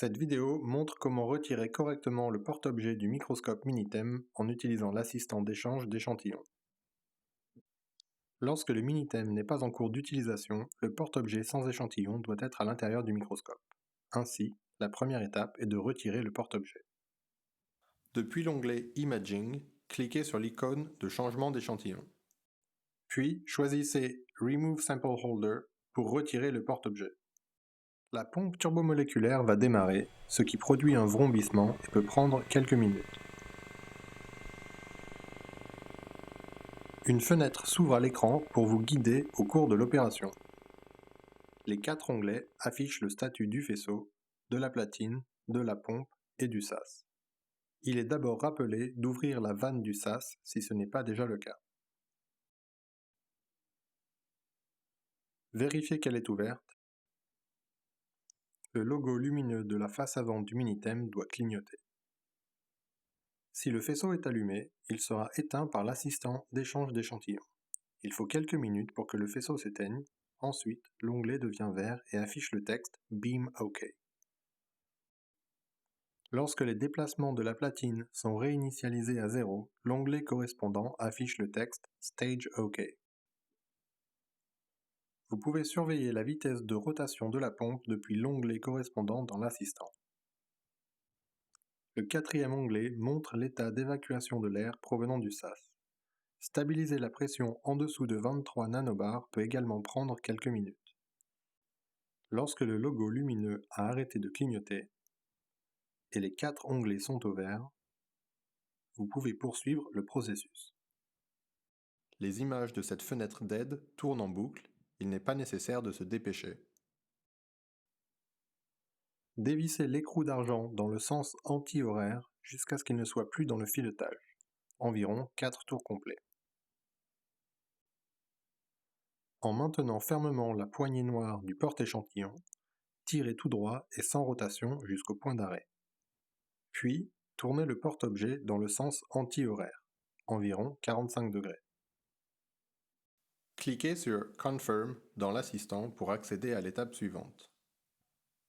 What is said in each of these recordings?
Cette vidéo montre comment retirer correctement le porte-objet du microscope Minitem en utilisant l'assistant d'échange d'échantillons. Lorsque le Minitem n'est pas en cours d'utilisation, le porte-objet sans échantillon doit être à l'intérieur du microscope. Ainsi, la première étape est de retirer le porte-objet. Depuis l'onglet Imaging, cliquez sur l'icône de changement d'échantillon. Puis, choisissez Remove Sample Holder pour retirer le porte-objet. La pompe turbomoléculaire va démarrer, ce qui produit un vrombissement et peut prendre quelques minutes. Une fenêtre s'ouvre à l'écran pour vous guider au cours de l'opération. Les 4 onglets affichent le statut du faisceau, de la platine, de la pompe et du sas. Il est d'abord rappelé d'ouvrir la vanne du sas si ce n'est pas déjà le cas. Vérifiez qu'elle est ouverte. Le logo lumineux de la face avant du Minitem doit clignoter. Si le faisceau est allumé, il sera éteint par l'assistant d'échange d'échantillons. Il faut quelques minutes pour que le faisceau s'éteigne. Ensuite, l'onglet devient vert et affiche le texte « Beam OK ». Lorsque les déplacements de la platine sont réinitialisés à 0, l'onglet correspondant affiche le texte « Stage OK ». Vous pouvez surveiller la vitesse de rotation de la pompe depuis l'onglet correspondant dans l'assistant. Le 4e onglet montre l'état d'évacuation de l'air provenant du sas. Stabiliser la pression en dessous de 23 nanobars peut également prendre quelques minutes. Lorsque le logo lumineux a arrêté de clignoter et les 4 onglets sont au vert, vous pouvez poursuivre le processus. Les images de cette fenêtre d'aide tournent en boucle, il n'est pas nécessaire de se dépêcher. Dévissez l'écrou d'argent dans le sens anti-horaire jusqu'à ce qu'il ne soit plus dans le filetage, environ 4 tours complets. En maintenant fermement la poignée noire du porte-échantillon, tirez tout droit et sans rotation jusqu'au point d'arrêt. Puis, tournez le porte-objet dans le sens anti-horaire, environ 45 degrés. Cliquez sur Confirm dans l'assistant pour accéder à l'étape suivante.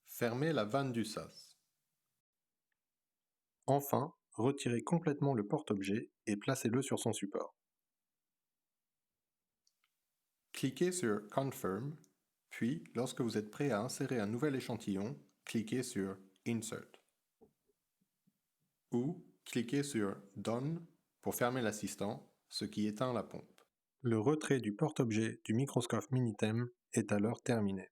Fermez la vanne du sas. Enfin, retirez complètement le porte-objet et placez-le sur son support. Cliquez sur Confirm, puis lorsque vous êtes prêt à insérer un nouvel échantillon, cliquez sur Insert. Ou cliquez sur Done pour fermer l'assistant, ce qui éteint la pompe. Le retrait du porte-objet du microscope Minitem est alors terminé.